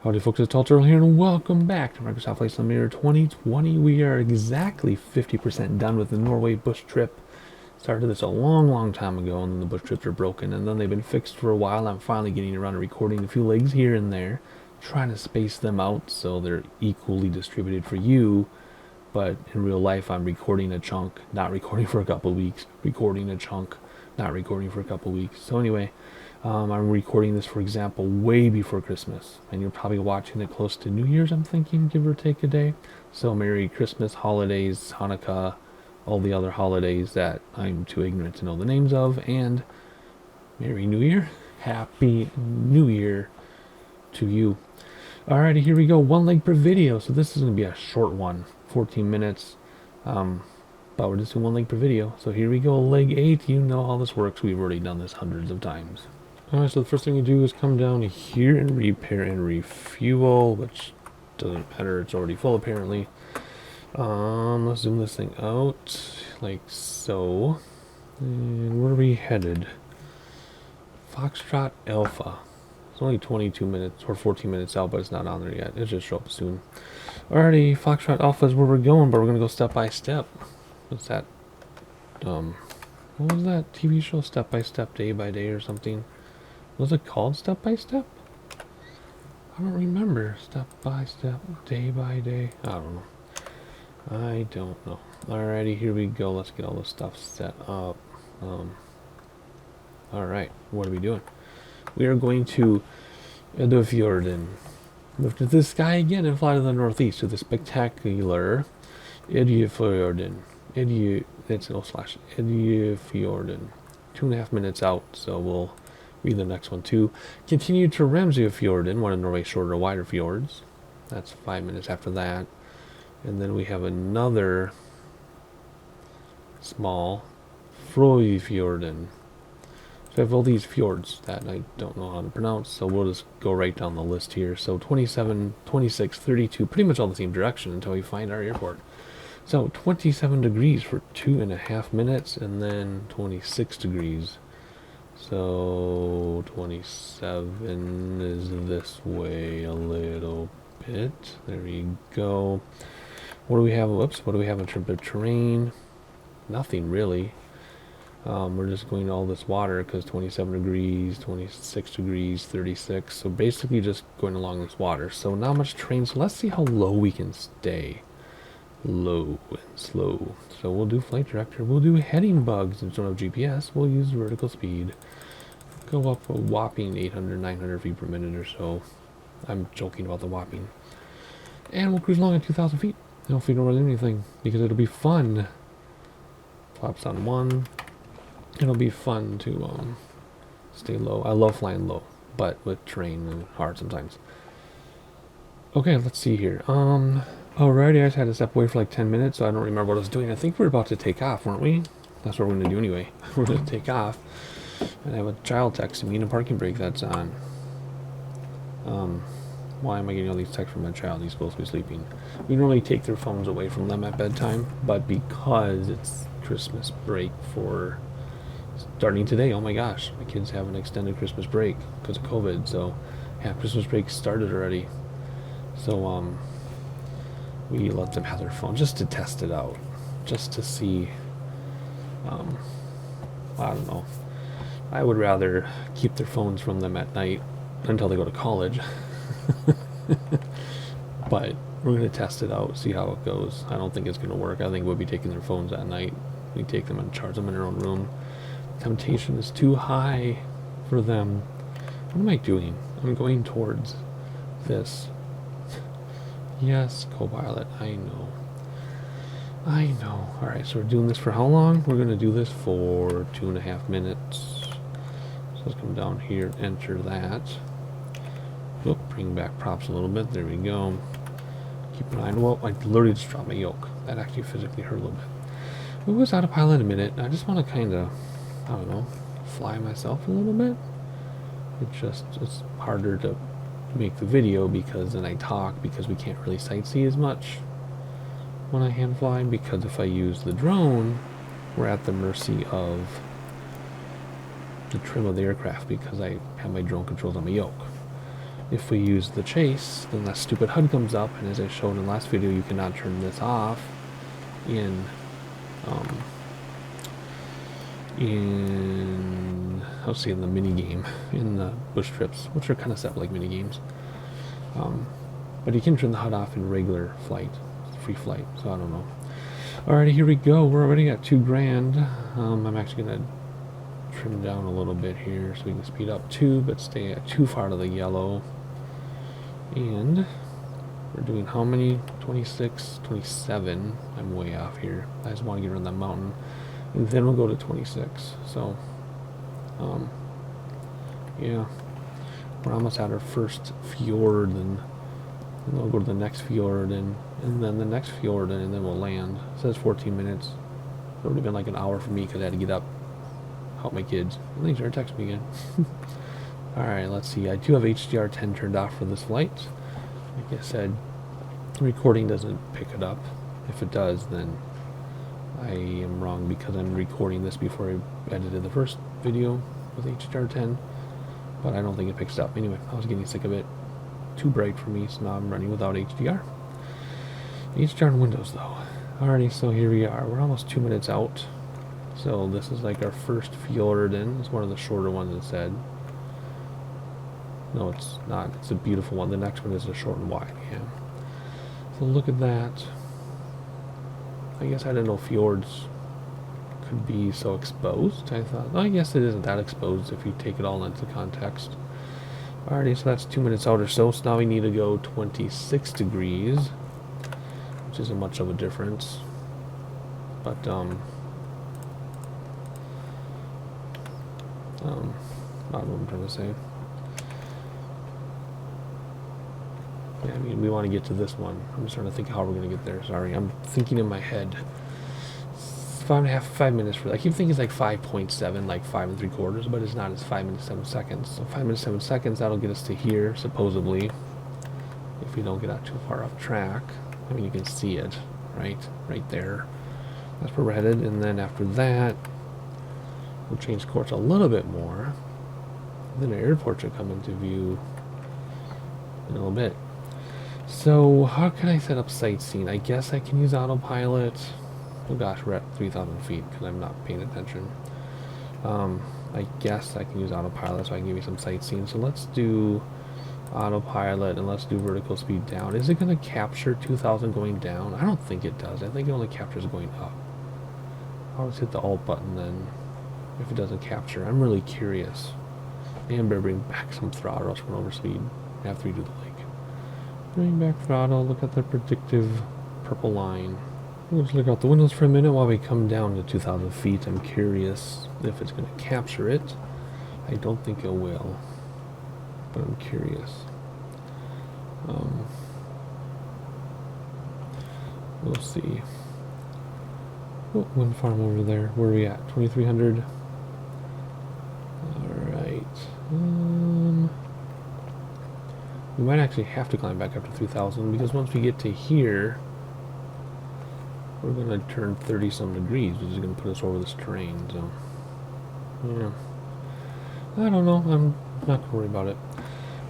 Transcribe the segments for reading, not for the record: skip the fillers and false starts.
Howdy folks, it's Tall Turtle here and welcome back to Microsoft Flight Simulator 2020. We are exactly 50% done with the Norway bush trip. Started this a long time ago and then the bush trips are broken and then they've been fixed for a while. I'm finally getting around to recording a few legs here and there, trying to space them out so they're equally distributed for you. But in real life I'm recording a chunk, not recording for a couple of weeks, recording a chunk, not recording for a couple of weeks. So anyway, I'm recording this, for example, way before Christmas, and you're probably watching it close to New Year's, I'm thinking, give or take a day. So Merry Christmas, holidays, Hanukkah, all the other holidays that I'm too ignorant to know the names of, and Merry New Year, Happy New Year to you. Alrighty, here we go, one leg per video, so this is going to be a short one, 14 minutes, but we're just doing one leg per video. So here we go, leg 8, you know how this works, we've already done this hundreds of times. Alright, so the first thing you do is come down here and repair and refuel, which doesn't matter, it's already full apparently. Let's zoom this thing out, like so. And where are we headed? Foxtrot Alpha. It's only 22 minutes or 14 minutes out, but it's not on there yet. It'll just show up soon. Alrighty, Foxtrot Alpha is where we're going, but we're gonna go step by step. What's that? What was that TV show? Step by step, day by day, or something? Was it called Step by Step? I don't remember. Step by step, day by day. I don't know. Alrighty, here we go. Let's get all this stuff set up. Alright, what are we doing? We are going to Idefjorden. Lift to the sky again and fly to the northeast to the spectacular Idefjorden. It's no slash. Idefjorden. 2.5 minutes out, so we'll read the next one too. Continue to Remsøyfjorden, one of Norway's shorter, wider fjords. That's 5 minutes after that. And then we have another small Frøyfjorden. So I have all these fjords that I don't know how to pronounce, so we'll just go right down the list here. So 27, 26, 32, pretty much all the same direction until we find our airport. So 27 degrees for 2.5 minutes, and then 26 degrees. So 27 is this way a little bit. There we go. What do we have? Whoops. What do we have in terms of terrain? Nothing really. We're just going to all this water because 27 degrees, 26 degrees, 36. So basically just going along this water. So not much terrain. So let's see how low we can stay. Low and slow. So we'll do flight director. We'll do heading bugs instead of GPS. We'll use vertical speed. Go up a whopping 800, 900 feet per minute or so. I'm joking about the whopping. And we'll cruise along at 2,000 feet. And hopefully don't run into anything because it'll be fun. Flaps on 1. It'll be fun to stay low. I love flying low, but with terrain and hard sometimes. Okay, let's see here. Alrighty, I just had to step away for like 10 minutes, so I don't remember what I was doing. I think we were about to take off, weren't we? That's what we're going to do anyway. We're going to take off. And I have a child texting me in a parking brake that's on. Why am I getting all these texts from my child? He's supposed to be sleeping. We normally take their phones away from them at bedtime, but because it's Christmas break for starting today, oh my gosh, my kids have an extended Christmas break because of COVID, so yeah, Christmas break started already. So, we let them have their phone just to test it out, just to see, I don't know. I would rather keep their phones from them at night until they go to college. But we're going to test it out, see how it goes. I don't think it's going to work. I think we'll be taking their phones at night. We take them and charge them in their own room. Temptation is too high for them. What am I doing? I'm going towards this. Yes, Copilot, I know. Alright, so we're doing this for how long? We're going to do this for 2.5 minutes. So let's come down here, enter that. Oop, bring back props a little bit. There we go. Keep an eye on, well, I literally just dropped my yoke. That actually physically hurt a little bit. We was autopilot in a minute. I just want to kind of, I don't know, fly myself a little bit. It's harder to make the video because then I talk because we can't really sightsee as much when I hand fly, because if I use the drone we're at the mercy of the trim of the aircraft because I have my drone controls on my yoke. if we use the chase, then that stupid HUD comes up, and as I showed in the last video, you cannot turn this off in in the mini game in the bush trips, which are kind of set like mini games. But you can turn the HUD off in regular flight, free flight. So I don't know. Alrighty, here we go. We're already at 2 grand. I'm actually gonna trim down a little bit here so we can speed up 2, but stay too far to the yellow. And we're doing how many? 26, 27. I'm way off here. I just want to get around that mountain. And then we'll go to 26. So, yeah. We're almost at our first fjord, and then we'll go to the next fjord, and then the next fjord, and then we'll land. It says 14 minutes. It would have been like an hour for me because I had to get up, help my kids. And they started texting me again. Alright, let's see. I do have HDR 10 turned off for this flight. Like I said, recording doesn't pick it up. If it does, then I am wrong because I'm recording this before I edited the first video with HDR 10. But I don't think it picks it up. Anyway, I was getting sick of it. Too bright for me, so now I'm running without HDR. HDR in Windows, though. Alrighty, so here we are. We're almost 2 minutes out. So this is like our first fjord in. It's one of the shorter ones, it said. No, it's not. It's a beautiful one. The next one is a short and wide, yeah. So look at that. I guess I didn't know fjords could be so exposed. I thought, oh, I guess it isn't that exposed if you take it all into context. Alrighty, so that's 2 minutes out or so. So now we need to go 26 degrees, which isn't much of a difference. But, I don't know what I'm trying to say. Yeah, I mean, we want to get to this one. I'm just trying to think how we're going to get there. Sorry, I'm thinking in my head. 5 minutes for that. I keep thinking it's like 5.7, like 5 3/4, but it's not. It's 5 minutes 7 seconds. So 5 minutes 7 seconds, that'll get us to here, supposedly, if we don't get out too far off track. I mean, you can see it, right there. That's where we're headed, and then after that, we'll change course a little bit more. Then the airport should come into view in a little bit. So how can I set up sightseeing? I guess I can use autopilot. Oh gosh, we're at 3,000 feet because I'm not paying attention. I guess I can use autopilot so I can give you some sightseeing. So let's do autopilot and let's do vertical speed down. Is it going to capture 2,000 going down? I don't think it does. I think it only captures going up. I'll just hit the Alt button then if it doesn't capture. I'm really curious. And better bring back some throttle, else we're over speed. I have to redo the lake. Bring back throttle, look at the predictive purple line. Let's look out the windows for a minute while we come down to 2,000 feet. I'm curious if it's going to capture it. I don't think it will, but I'm curious. We'll see. Oh, wind farm over there. Where are we at? 2,300. Alright. We might actually have to climb back up to 3,000 because once we get to here, we're going to turn 30-some degrees, which is going to put us over this terrain. So, yeah. I don't know. I'm not going to worry about it.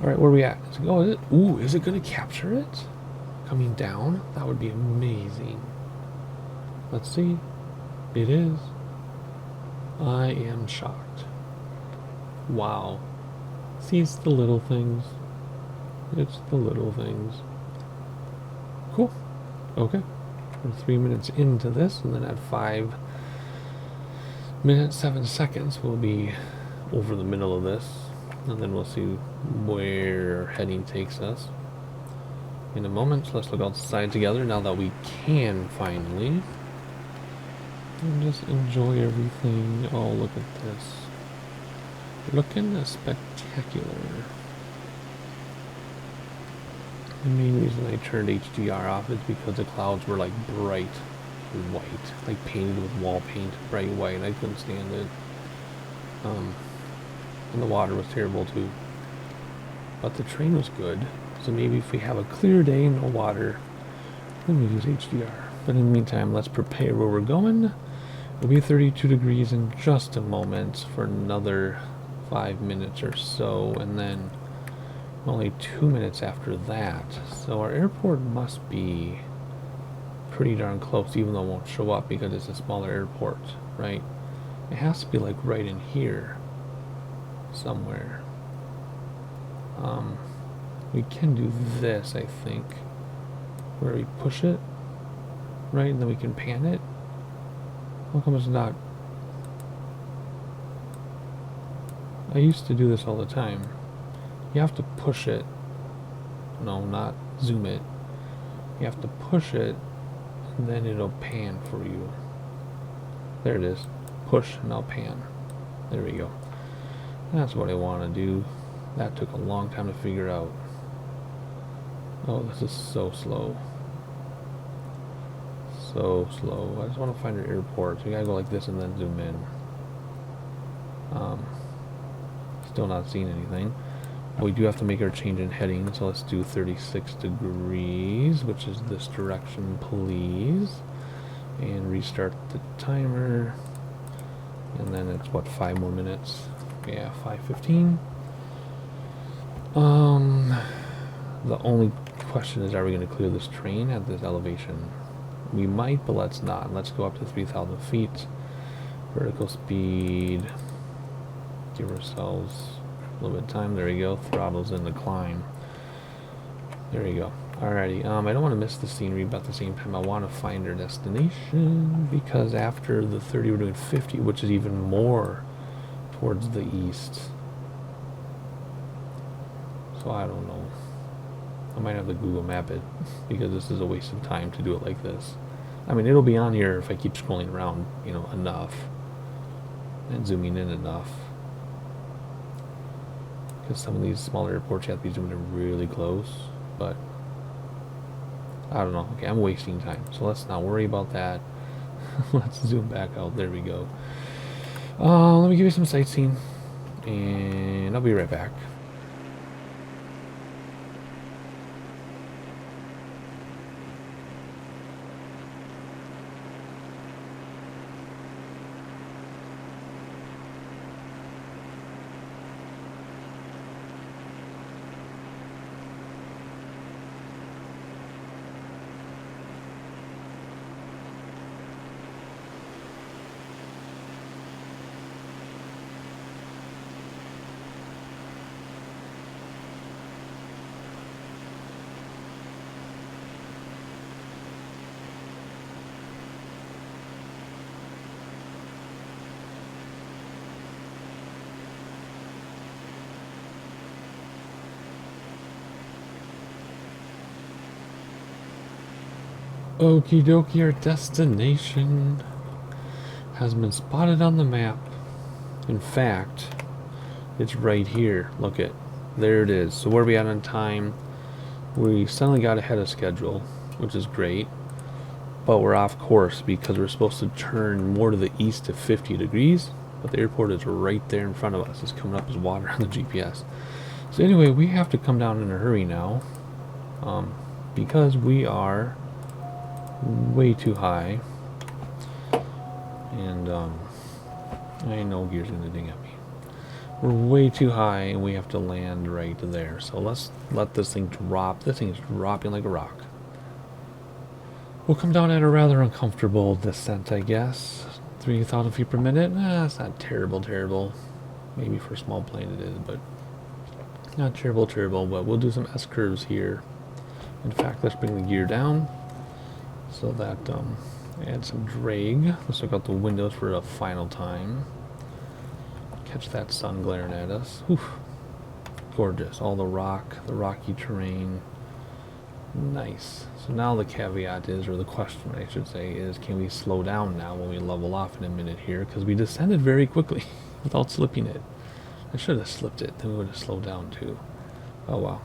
Alright, where are we at? Oh, is it? Ooh, is it going to capture it? Coming down? That would be amazing. Let's see. It is. I am shocked. Wow. See, it's the little things. It's the little things. Cool. Okay. We're 3 minutes into this, and then at 5 minutes 7 seconds, we'll be over the middle of this, and then we'll see where heading takes us in a moment. So let's look outside together now that we can finally, and just enjoy everything. Oh, look at this. Looking spectacular. The main reason I turned HDR off is because the clouds were like bright white, like painted with wall paint, bright white. I couldn't stand it. And the water was terrible too. But the train was good. So maybe if we have a clear day, no water, then we use HDR. But in the meantime, let's prepare where we're going. It'll be 32 degrees in just a moment for another 5 minutes or so, and then Only 2 minutes after that. So our airport must be pretty darn close, even though it won't show up because it's a smaller airport, right? It has to be like right in here somewhere. We can do this, I think, where we push it, right, and then we can pan it. How come it's not? I used to do this all the time. You have to push it. No, not zoom it. You have to push it, and then it'll pan for you. There it is. Push, and I'll pan. There we go. That's what I want to do. That took a long time to figure out. Oh, this is so slow. So slow. I just want to find an airport. So you gotta go like this and then zoom in. Still not seeing anything. We do have to make our change in heading, so let's do 36 degrees, which is this direction, please. And restart the timer. And then it's what, 5 more minutes? Yeah, 5:15. The only question is, are we going to clear this train at this elevation? We might, but let's not. Let's go up to 3,000 feet. Vertical speed. Give ourselves a little bit of time. There we go. Throttles in the climb. There we go. Alrighty. I don't want to miss the scenery, but at the same time, I want to find our destination, because after the 30, we're doing 50, which is even more towards the east. So I don't know. I might have to Google map it, because this is a waste of time to do it like this. I mean, it'll be on here if I keep scrolling around, you know, enough. And zooming in enough. Because some of these smaller airports, you have to be zooming in really close. But, I don't know. Okay, I'm wasting time. So let's not worry about that. Let's zoom back out. There we go. Let me give you some sightseeing. And I'll be right back. Okie dokie, our destination has been spotted on the map. In fact, it's right here. Look it. There it is. So where are we at on time? We suddenly got ahead of schedule, which is great. But we're off course because we're supposed to turn more to the east to 50 degrees. But the airport is right there in front of us. It's coming up as water on the GPS. So anyway, we have to come down in a hurry now. Because we are way too high, and I know gear's gonna ding at me. We're way too high, and we have to land right there. So let's let this thing drop. This thing is dropping like a rock. We'll come down at a rather uncomfortable descent, I guess. 3,000 feet per minute. It's not terrible. Maybe for a small plane it is, but not terrible. But we'll do some S curves here. In fact, let's bring the gear down. So that add some drag. Let's look out the windows for a final time. Catch that sun glaring at us. Whew. Gorgeous. All the rocky terrain. Nice. So now the caveat is, or the question I should say is, can we slow down now when we level off in a minute here? Because we descended very quickly without slipping it. I should have slipped it, then we would have slowed down too. Oh well.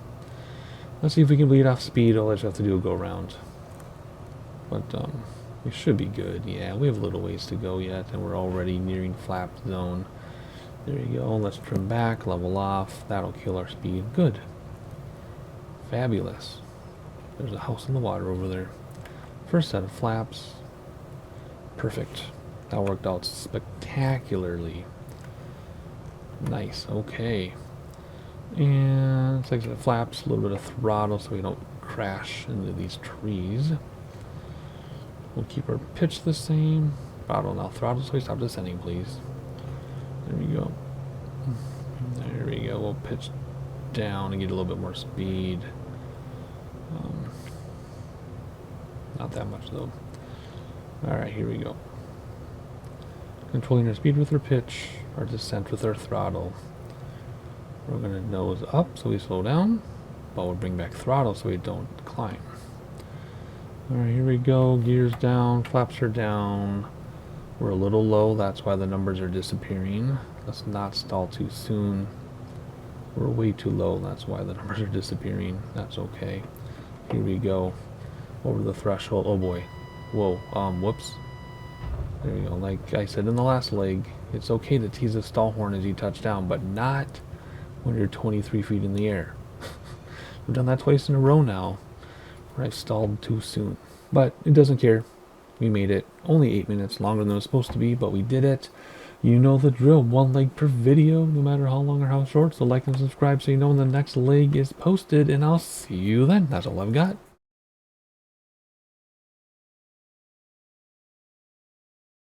Let's see if we can bleed off speed. All I just have to do is go around. But we should be good. Yeah, we have a little ways to go yet, and we're already nearing flap zone. There you go. Let's trim back, level off. That'll kill our speed. Good. Fabulous. There's a house in the water over there. First set of flaps. Perfect. That worked out spectacularly. Nice. Okay. And it's like it flaps, a little bit of throttle so we don't crash into these trees. We'll keep our pitch the same. Throttle now, throttle so we stop descending, please. There we go. There we go. We'll pitch down and get a little bit more speed. Not that much though. Alright, here we go. Controlling our speed with our pitch, our descent with our throttle. We're going to nose up so we slow down, but we'll bring back throttle so we don't climb. Alright, here we go. Gears down, flaps are down. We're a little low, that's why the numbers are disappearing. Let's not stall too soon. We're way too low, that's why the numbers are disappearing. That's okay. Here we go. Over the threshold. Oh boy. Whoa. Whoops. There we go. Like I said in the last leg, it's okay to tease a stall horn as you touch down, but not when you're 23 feet in the air. We've done that twice in a row now, where I've stalled too soon. But it doesn't care. We made it. Only 8 minutes longer than it was supposed to be, but we did it. You know the drill. 1 leg per video, no matter how long or how short. So like and subscribe so you know when the next leg is posted, and I'll see you then. That's all I've got.